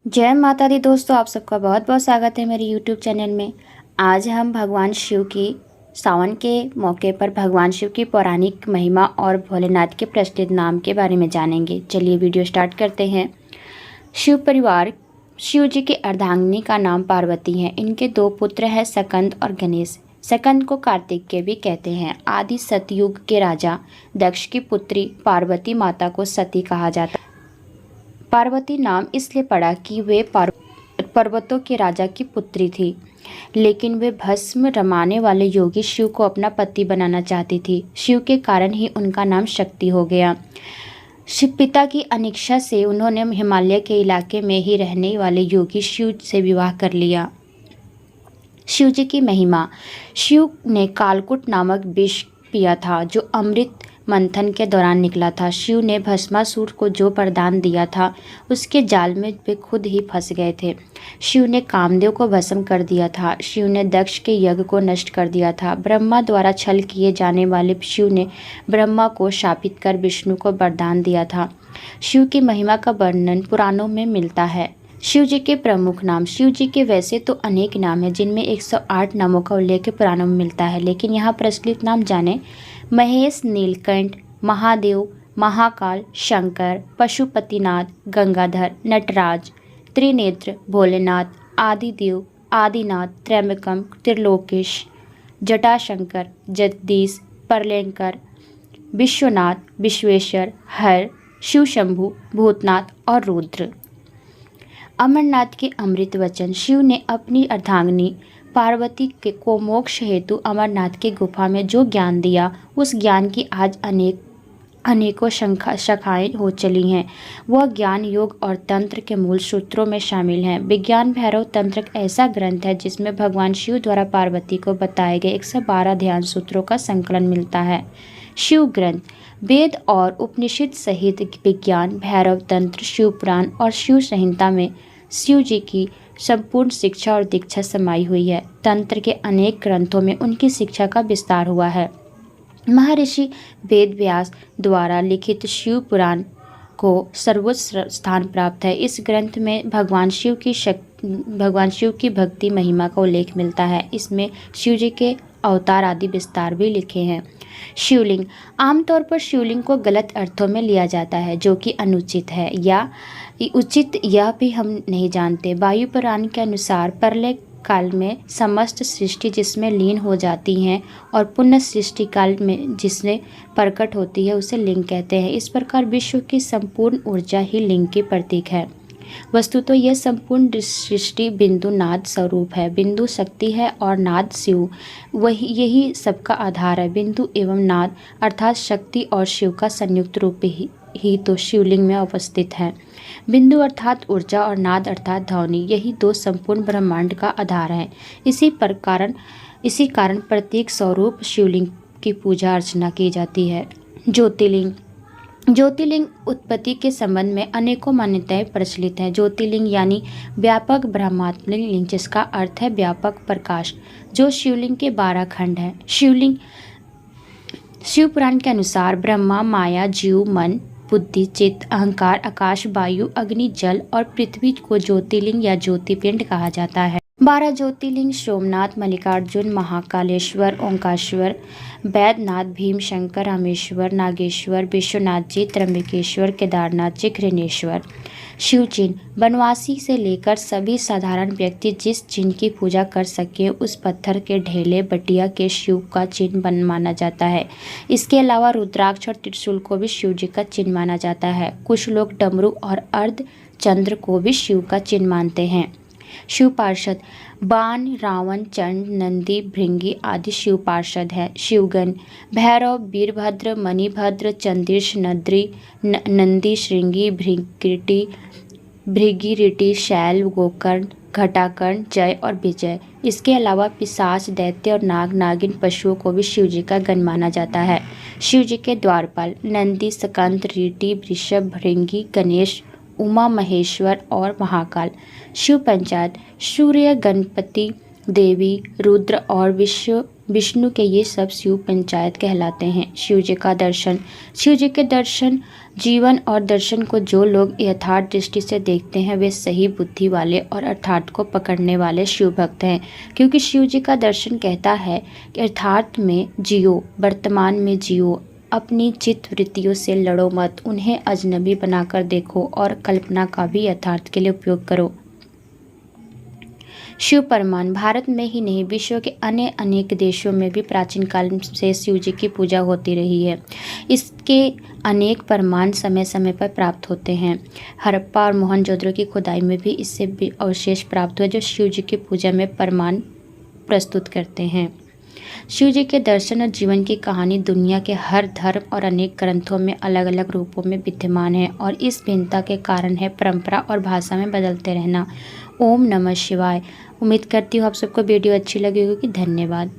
जय माता दी दोस्तों, आप सबका बहुत बहुत स्वागत है मेरे यूट्यूब चैनल में। आज हम भगवान शिव की सावन के मौके पर भगवान शिव की पौराणिक महिमा और भोलेनाथ के प्रचलित नाम के बारे में जानेंगे। चलिए वीडियो स्टार्ट करते हैं। शिव परिवार। शिव जी की अर्धांगिनी का नाम पार्वती है। इनके दो पुत्र हैं, सकंद और गणेश। सकंद को कार्तिकेय भी कहते हैं। आदि सतयुग के राजा दक्ष की पुत्री पार्वती माता को सती कहा जाता है। पार्वती नाम इसलिए पड़ा कि वे पर्वतों के राजा की पुत्री थी, लेकिन वे भस्म रमाने वाले योगी शिव को अपना पति बनाना चाहती थी। शिव के कारण ही उनका नाम शक्ति हो गया। शिव पिता की अनिच्छा से उन्होंने हिमालय के इलाके में ही रहने वाले योगी शिव से विवाह कर लिया। शिव जी की महिमा। शिव ने कालकूट नामक विष पिया था, जो अमृत मंथन के दौरान निकला था। शिव ने भस्मासुर को जो वरदान दिया था, उसके जाल में वे खुद ही फंस गए थे। शिव ने कामदेव को भस्म कर दिया था। शिव ने दक्ष के यज्ञ को नष्ट कर दिया था। ब्रह्मा द्वारा छल किए जाने वाले शिव ने ब्रह्मा को शापित कर विष्णु को वरदान दिया था। शिव की महिमा का वर्णन पुराणों में मिलता है। शिव जी के प्रमुख नाम। शिव जी के वैसे तो अनेक नाम हैं, जिनमें 108 नामों का उल्लेख पुराणों में मिलता है, लेकिन यहाँ प्रचलित नाम जाने। महेश, नीलकंठ, महादेव, महाकाल, शंकर, पशुपतिनाथ, गंगाधर, नटराज, त्रिनेत्र, भोलेनाथ, आदिदेव, आदिनाथ, त्र्यंबकम, त्रिलोकेश, जटाशंकर, जगदीश, प्रलयंकर, विश्वनाथ, विश्वेश्वर, हर, शिव शंभु, भूतनाथ और रुद्र। अमरनाथ के अमृत वचन। शिव ने अपनी अर्धांगिनी पार्वती को मोक्ष हेतु अमरनाथ की गुफा में जो ज्ञान दिया, उस ज्ञान की आज अनेकों शाखाएं हो चली हैं। वह ज्ञान योग और तंत्र के मूल सूत्रों में शामिल है। विज्ञान भैरव तंत्र एक ऐसा ग्रंथ है जिसमें भगवान शिव द्वारा पार्वती को बताए गए 112 ध्यान सूत्रों का संकलन मिलता है। शिव ग्रंथ। वेद और उपनिषद सहित विज्ञान, भैरव तंत्र, शिव पुराण और शिव संहिता में शिव जी की संपूर्ण शिक्षा और दीक्षा समाई हुई है। तंत्र के अनेक ग्रंथों में उनकी शिक्षा का विस्तार हुआ है। महर्षि वेद व्यास द्वारा लिखित शिव पुराण को सर्वोच्च स्थान प्राप्त है। इस ग्रंथ में भगवान शिव की भक्ति महिमा का उल्लेख मिलता है। इसमें शिव जी के अवतार आदि विस्तार भी लिखे हैं। शिवलिंग। आमतौर पर शिवलिंग को गलत अर्थों में लिया जाता है, जो कि अनुचित है या उचित यह भी हम नहीं जानते। वायु पुराण के अनुसार प्रलय काल में समस्त सृष्टि जिसमें लीन हो जाती हैं और पुनः सृष्टि काल में जिसमें प्रकट होती है, उसे लिंग कहते हैं। इस प्रकार विश्व की संपूर्ण ऊर्जा ही लिंग की प्रतीक है। वस्तुतः यह संपूर्ण सृष्टि बिंदु नाद स्वरूप है। बिंदु शक्ति है और नाद शिव, यही सबका आधार है। बिंदु एवं नाद अर्थात शक्ति और शिव का संयुक्त रूप ही तो शिवलिंग में अवस्थित है। बिंदु अर्थात ऊर्जा और नाद अर्थात ध्वनि, यही दो संपूर्ण ब्रह्मांड का आधार है। इसी कारण प्रत्येक स्वरूप शिवलिंग की पूजा अर्चना की जाती है। ज्योतिर्लिंग। ज्योतिर्लिंग उत्पत्ति के संबंध में अनेकों मान्यताएं प्रचलित हैं। ज्योतिर्लिंग यानी व्यापक ब्रह्मात्मक लिंग, जिसका अर्थ है व्यापक प्रकाश, जो शिवलिंग के 12 खंड हैं। शिव पुराण के अनुसार ब्रह्मा, माया, जीव, मन, बुद्धि, चित्त, अहंकार, आकाश, वायु, अग्नि, जल और पृथ्वी को ज्योतिर्लिंग या ज्योतिपिंड कहा जाता है। 12 ज्योतिर्लिंग सोमनाथ, मल्लिकार्जुन, महाकालेश्वर, ओंकारेश्वर, बैद्यनाथ, भीमशंकर, रामेश्वर, नागेश्वर, विश्वनाथ जी, त्र्यंबकेश्वर, केदारनाथ जी, घृणेश्वर। शिव चिन्ह। वनवासी से लेकर सभी साधारण व्यक्ति जिस चिन्ह की पूजा कर सके, उस पत्थर के ढेले बटिया के शिव का चिन्ह माना जाता है। इसके अलावा रुद्राक्ष और त्रिशूल को भी शिव जी का चिन्ह माना जाता है। कुछ लोग डमरू और अर्ध चंद्र को भी शिव का चिन्ह मानते हैं। शिव पार्षद। बाण, रावण, चंड, नंदी, भृंगी आदि शिव पार्षद हैं। शिवगण। भैरव, वीरभद्र, मणिभद्र, चंद्रेश, नंदी, श्रृंगी, भृगिरिटी, शैल, गोकर्ण, घटाकर्ण, जय और विजय। इसके अलावा पिशाच, दैत्य और नाग नागिन पशुओं को भी शिव जी का गण माना जाता है। शिव जी के द्वारपाल। नंदी, स्कंद, रीटी, वृषभ, भृंगी, गणेश, उमा महेश्वर और महाकाल। शिव पंचायत। सूर्य, गणपति, देवी, रुद्र और विष्णु के ये सब शिव पंचायत कहलाते हैं। शिव जी का दर्शन। शिव जी के दर्शन जीवन और दर्शन को जो लोग यथार्थ दृष्टि से देखते हैं वे सही बुद्धि वाले और अर्थार्थ को पकड़ने वाले शिव भक्त हैं, क्योंकि शिव जी का दर्शन कहता है कि अर्थार्थ में जियो, वर्तमान में जियो, अपनी चित्त वृत्तियों से लड़ो मत, उन्हें अजनबी बनाकर देखो और कल्पना का भी यथार्थ के लिए उपयोग करो। शिव परमान भारत में ही नहीं विश्व के अन्य अनेक देशों में भी प्राचीन काल से शिव जी की पूजा होती रही है। इसके अनेक परमान समय समय पर प्राप्त होते हैं। हड़प्पा और मोहनजोदड़ो की खुदाई में भी इससे भी अवशेष प्राप्त हुए जो शिव जी की पूजा में परमान प्रस्तुत करते हैं। शिव जी के दर्शन और जीवन की कहानी दुनिया के हर धर्म और अनेक ग्रंथों में अलग अलग रूपों में विद्यमान है और इस भिन्नता के कारण है परंपरा और भाषा में बदलते रहना। ओम नमः शिवाय। उम्मीद करती हूँ आप सबको वीडियो अच्छी लगी होगी। धन्यवाद।